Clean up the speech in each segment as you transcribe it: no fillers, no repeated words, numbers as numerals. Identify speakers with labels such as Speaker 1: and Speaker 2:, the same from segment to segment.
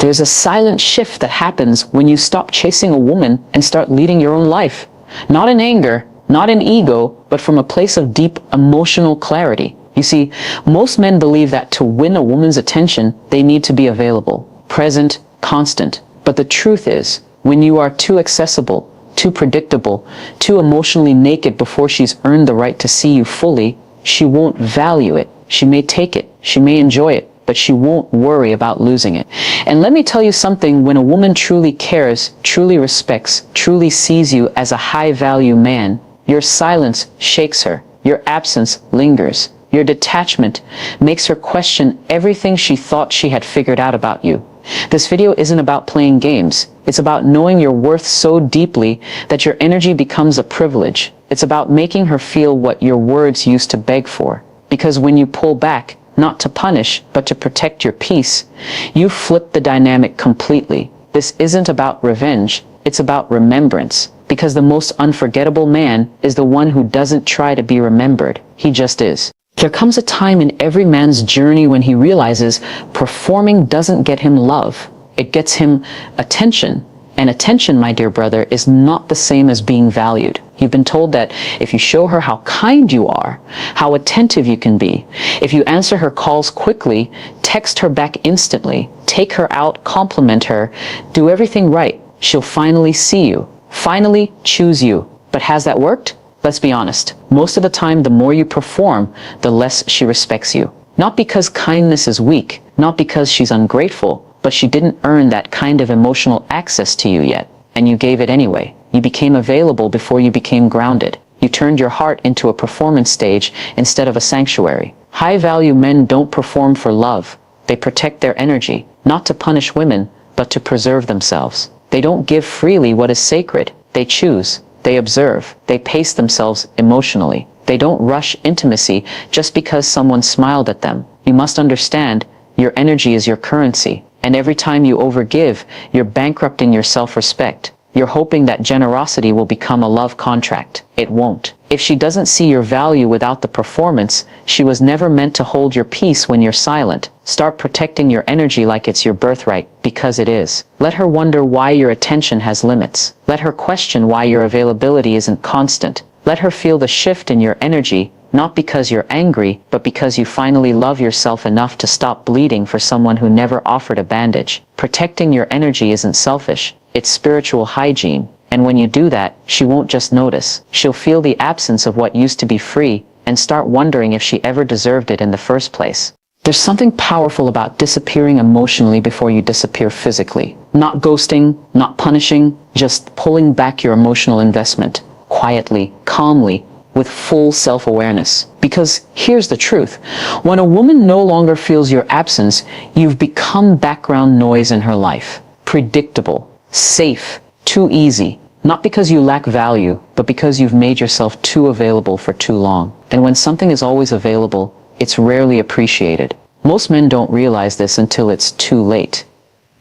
Speaker 1: There's a silent shift that happens when you stop chasing a woman and start leading your own life. Not in anger, not in ego, but from a place of deep emotional clarity. You see, most men believe that to win a woman's attention, they need to be available, present, constant. But the truth is, when you are too accessible, too predictable, too emotionally naked before she's earned the right to see you fully, she won't value it. She may take it, she may enjoy it, but she won't worry about losing it. And let me tell you something, when a woman truly cares, truly respects, truly sees you as a high-value man, your silence shakes her, your absence lingers, your detachment makes her question everything she thought she had figured out about you. This video isn't about playing games. It's about knowing your worth so deeply that your energy becomes a privilege. It's about making her feel what your words used to beg for. Because when you pull back, not to punish, but to protect your peace, you flip the dynamic completely. This isn't about revenge, it's about remembrance. Because the most unforgettable man is the one who doesn't try to be remembered. He just is. There comes a time in every man's journey when he realizes performing doesn't get him love. It gets him attention. And attention, my dear brother, is not the same as being valued. You've been told that if you show her how kind you are, how attentive you can be, if you answer her calls quickly, text her back instantly, take her out, compliment her, do everything right, she'll finally see you, finally choose you. But has that worked? Let's be honest. Most of the time, the more you perform, the less she respects you. Not because kindness is weak, not because she's ungrateful, but she didn't earn that kind of emotional access to you yet, and you gave it anyway. You became available before you became grounded. You turned your heart into a performance stage instead of a sanctuary. High-value men don't perform for love. They protect their energy, not to punish women, but to preserve themselves. They don't give freely what is sacred. They choose. They observe. They pace themselves emotionally. They don't rush intimacy just because someone smiled at them. You must understand, your energy is your currency. And every time you overgive, you're bankrupting your self-respect. You're hoping that generosity will become a love contract. It won't. If she doesn't see your value without the performance, she was never meant to hold your peace when you're silent. Start protecting your energy like it's your birthright, because it is. Let her wonder why your attention has limits. Let her question why your availability isn't constant. Let her feel the shift in your energy, not because you're angry, but because you finally love yourself enough to stop bleeding for someone who never offered a bandage. Protecting your energy isn't selfish, it's spiritual hygiene. And when you do that, she won't just notice. She'll feel the absence of what used to be free and start wondering if she ever deserved it in the first place. There's something powerful about disappearing emotionally before you disappear physically. Not ghosting, not punishing, just pulling back your emotional investment. Quietly, calmly, with full self-awareness. Because here's the truth. When a woman no longer feels your absence, you've become background noise in her life. Predictable, safe, too easy. Not because you lack value, but because you've made yourself too available for too long. And when something is always available, it's rarely appreciated. Most men don't realize this until it's too late.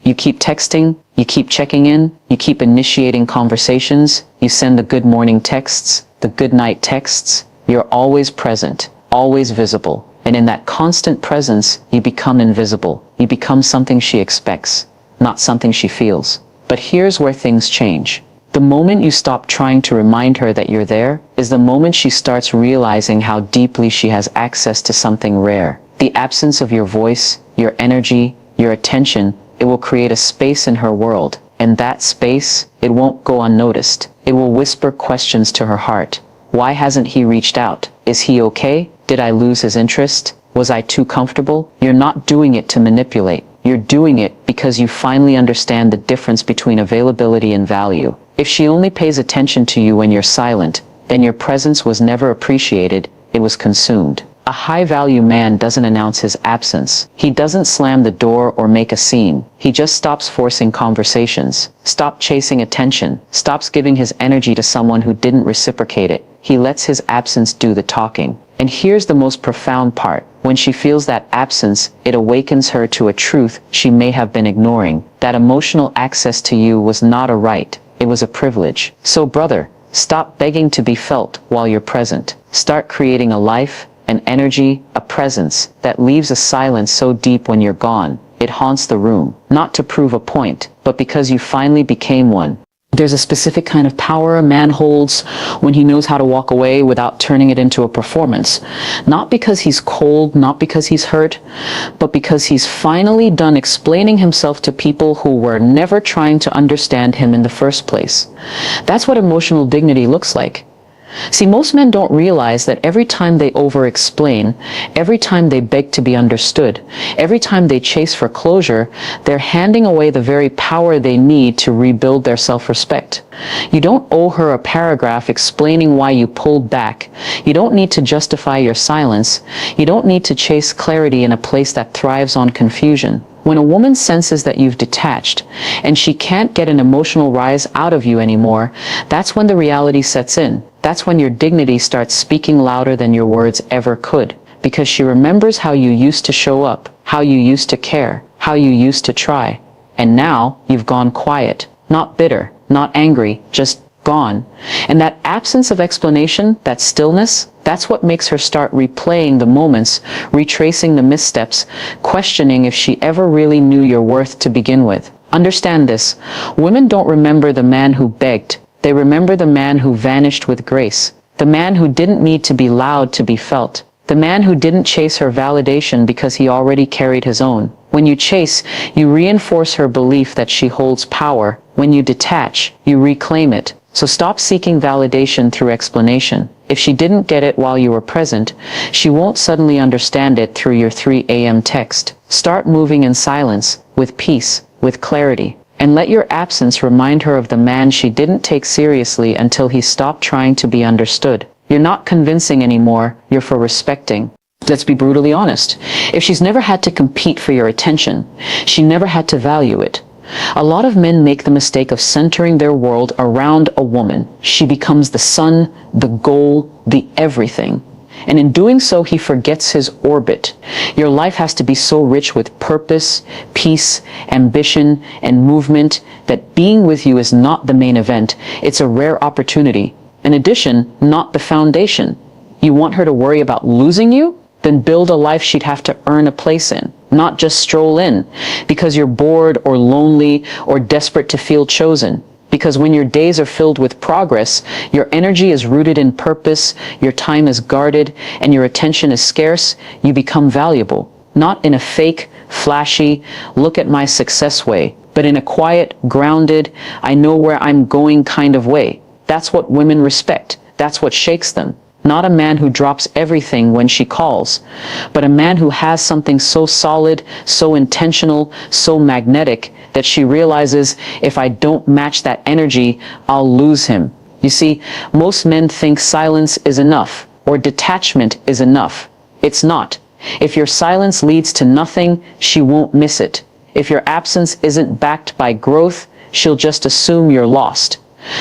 Speaker 1: You keep texting, you keep checking in, you keep initiating conversations, you send the good morning texts, the good night texts. You're always present, always visible. And in that constant presence, you become invisible. You become something she expects, not something she feels. But here's where things change. The moment you stop trying to remind her that you're there is the moment she starts realizing how deeply she has access to something rare. The absence of your voice, your energy, your attention, it will create a space in her world. And that space, it won't go unnoticed. It will whisper questions to her heart. Why hasn't he reached out? Is he okay? Did I lose his interest? Was I too comfortable? You're not doing it to manipulate. You're doing it because you finally understand the difference between availability and value. If she only pays attention to you when you're silent, then your presence was never appreciated, it was consumed. A high-value man doesn't announce his absence. He doesn't slam the door or make a scene. He just stops forcing conversations, stops chasing attention, stops giving his energy to someone who didn't reciprocate it. He lets his absence do the talking. And here's the most profound part. When she feels that absence, it awakens her to a truth she may have been ignoring. That emotional access to you was not a right. It was a privilege. So brother, stop begging to be felt while you're present. Start creating a life, an energy, a presence that leaves a silence so deep when you're gone. it haunts the room, not to prove a point, but because you finally became one. There's a specific kind of power a man holds when he knows how to walk away without turning it into a performance. Not because he's cold, not because he's hurt, but because he's finally done explaining himself to people who were never trying to understand him in the first place. That's what emotional dignity looks like. See, most men don't realize that every time they over-explain, every time they beg to be understood, every time they chase for closure, they're handing away the very power they need to rebuild their self-respect. You don't owe her a paragraph explaining why you pulled back. You don't need to justify your silence. You don't need to chase clarity in a place that thrives on confusion. When a woman senses that you've detached and she can't get an emotional rise out of you anymore, that's when the reality sets in. That's when your dignity starts speaking louder than your words ever could, because she remembers how you used to show up, how you used to care, how you used to try. And now you've gone quiet, not bitter, not angry, just gone. And that absence of explanation, that stillness, that's what makes her start replaying the moments, retracing the missteps, questioning if she ever really knew your worth to begin with. Understand this. Women don't remember the man who begged. They remember the man who vanished with grace. The man who didn't need to be loud to be felt. The man who didn't chase her validation because he already carried his own. When you chase, you reinforce her belief that she holds power. When you detach, you reclaim it. So stop seeking validation through explanation. If she didn't get it while you were present, she won't suddenly understand it through your 3 a.m. text. Start moving in silence, with peace, with clarity. And let your absence remind her of the man she didn't take seriously until he stopped trying to be understood. You're not convincing anymore, you're for respecting. Let's be brutally honest. If she's never had to compete for your attention, she never had to value it. A lot of men make the mistake of centering their world around a woman. She becomes the sun, the goal, the everything. And in doing so, he forgets his orbit. Your life has to be so rich with purpose, peace, ambition, and movement that being with you is not the main event. It's a rare opportunity. In addition, not the foundation. You want her to worry about losing you? Then build a life she'd have to earn a place in, not just stroll in, because you're bored or lonely or desperate to feel chosen. Because when your days are filled with progress, your energy is rooted in purpose, your time is guarded, and your attention is scarce, you become valuable. Not in a fake, flashy, look at my success way, but in a quiet, grounded, I know where I'm going kind of way. That's what women respect. That's what shakes them. Not a man who drops everything when she calls, but a man who has something so solid, so intentional, so magnetic that she realizes, if I don't match that energy, I'll lose him. You see, most men think silence is enough or detachment is enough. It's not. If your silence leads to nothing, she won't miss it. If your absence isn't backed by growth, she'll just assume you're lost.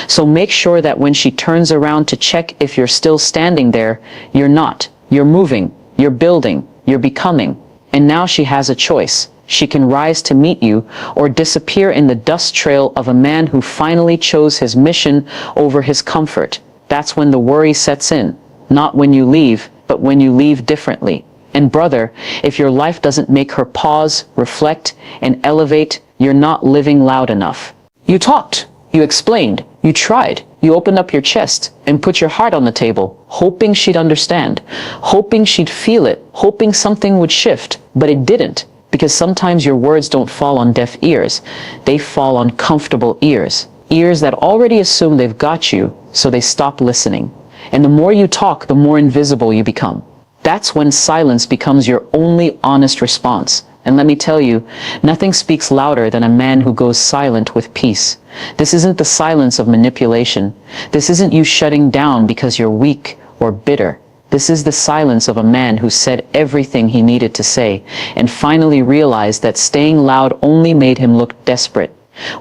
Speaker 1: So make sure that when she turns around to check if you're still standing there, you're not. You're moving, you're building, you're becoming. And now she has a choice. She can rise to meet you or disappear in the dust trail of a man who finally chose his mission over his comfort. That's when the worry sets in. Not when you leave, but when you leave differently. And brother, if your life doesn't make her pause, reflect, and elevate, you're not living loud enough. You talked. You explained, you tried, you opened up your chest and put your heart on the table, hoping she'd understand, hoping she'd feel it, hoping something would shift, but it didn't, because sometimes your words don't fall on deaf ears, they fall on comfortable ears, ears that already assume they've got you, so they stop listening. And the more you talk, the more invisible you become. That's when silence becomes your only honest response. And let me tell you, nothing speaks louder than a man who goes silent with peace. This isn't the silence of manipulation. This isn't you shutting down because you're weak or bitter. This is the silence of a man who said everything he needed to say and finally realized that staying loud only made him look desperate.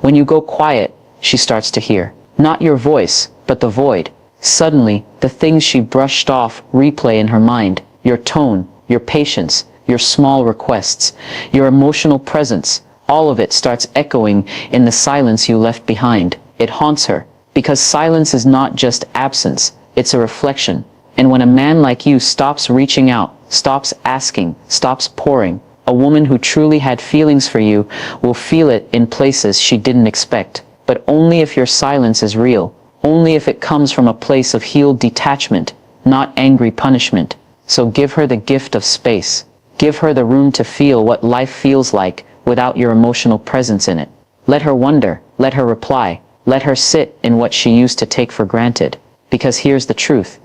Speaker 1: When you go quiet, she starts to hear. Not your voice, but the void. Suddenly, the things she brushed off replay in her mind. Your tone, your patience, your small requests, your emotional presence, all of it starts echoing in the silence you left behind. It haunts her, because silence is not just absence, it's a reflection. And when a man like you stops reaching out, stops asking, stops pouring, A woman who truly had feelings for you will feel it in places she didn't expect, but only if your silence is real, only if it comes from a place of healed detachment, not angry punishment. So give her the gift of space. Give her the room to feel what life feels like without your emotional presence in it. Let her wonder, let her reply, let her sit in what she used to take for granted. Because here's the truth.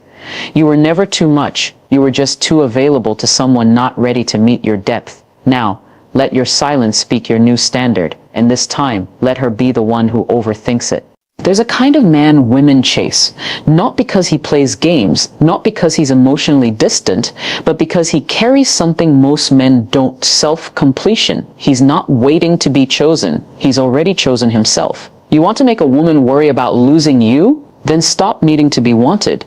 Speaker 1: You were never too much, you were just too available to someone not ready to meet your depth. Now, let your silence speak your new standard, and this time, let her be the one who overthinks it. There's a kind of man women chase, not because he plays games, not because he's emotionally distant, but because he carries something most men don't: self-completion. He's not waiting to be chosen, he's already chosen himself. You want to make a woman worry about losing you? Then stop needing to be wanted.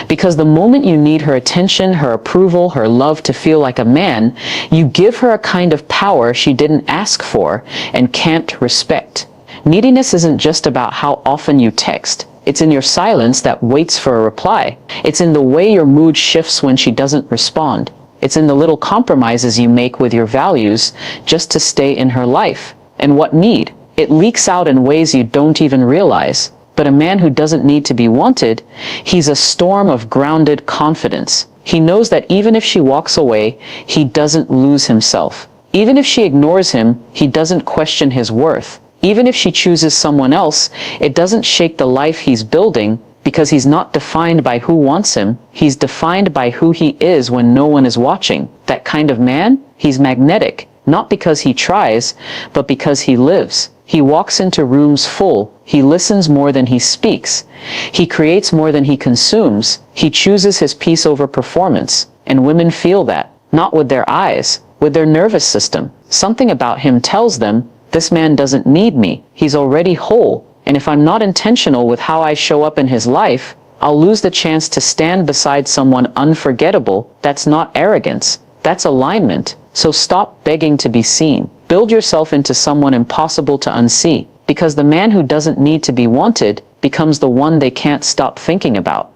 Speaker 1: Because the moment you need her attention, her approval, her love to feel like a man, you give her a kind of power she didn't ask for and can't respect. Neediness isn't just about how often you text. It's in your silence that waits for a reply. It's in the way your mood shifts when she doesn't respond. It's in the little compromises you make with your values just to stay in her life. And what need? It leaks out in ways you don't even realize. But a man who doesn't need to be wanted, he's a storm of grounded confidence. He knows that even if she walks away, he doesn't lose himself. Even if she ignores him, he doesn't question his worth. Even if she chooses someone else, it doesn't shake the life he's building, because he's not defined by who wants him. He's defined by who he is when no one is watching. That kind of man, he's magnetic, not because he tries, but because he lives. He walks into rooms full. He listens more than he speaks. He creates more than he consumes. He chooses his peace over performance. And women feel that, not with their eyes, with their nervous system. Something about him tells them, this man doesn't need me. He's already whole. And if I'm not intentional with how I show up in his life, I'll lose the chance to stand beside someone unforgettable. That's not arrogance. That's alignment. So stop begging to be seen. Build yourself into someone impossible to unsee, because the man who doesn't need to be wanted becomes the one they can't stop thinking about.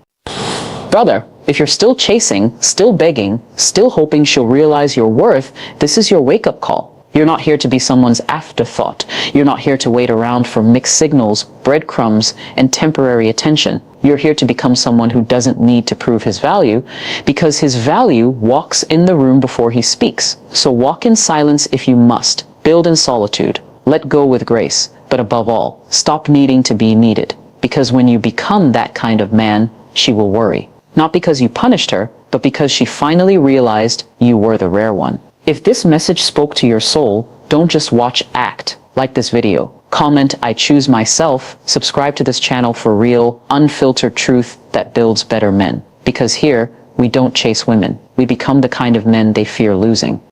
Speaker 1: Brother, if you're still chasing, still begging, still hoping she'll realize your worth, this is your wake-up call. You're not here to be someone's afterthought. You're not here to wait around for mixed signals, breadcrumbs, and temporary attention. You're here to become someone who doesn't need to prove his value, because his value walks in the room before he speaks. So walk in silence if you must. Build in solitude. Let go with grace. But above all, stop needing to be needed. Because when you become that kind of man, she will worry. Not because you punished her, but because she finally realized you were the rare one. If this message spoke to your soul, don't just watch, act. Like this video. Comment, I choose myself. Subscribe to this channel for real, unfiltered truth that builds better men. Because here, we don't chase women. We become the kind of men they fear losing.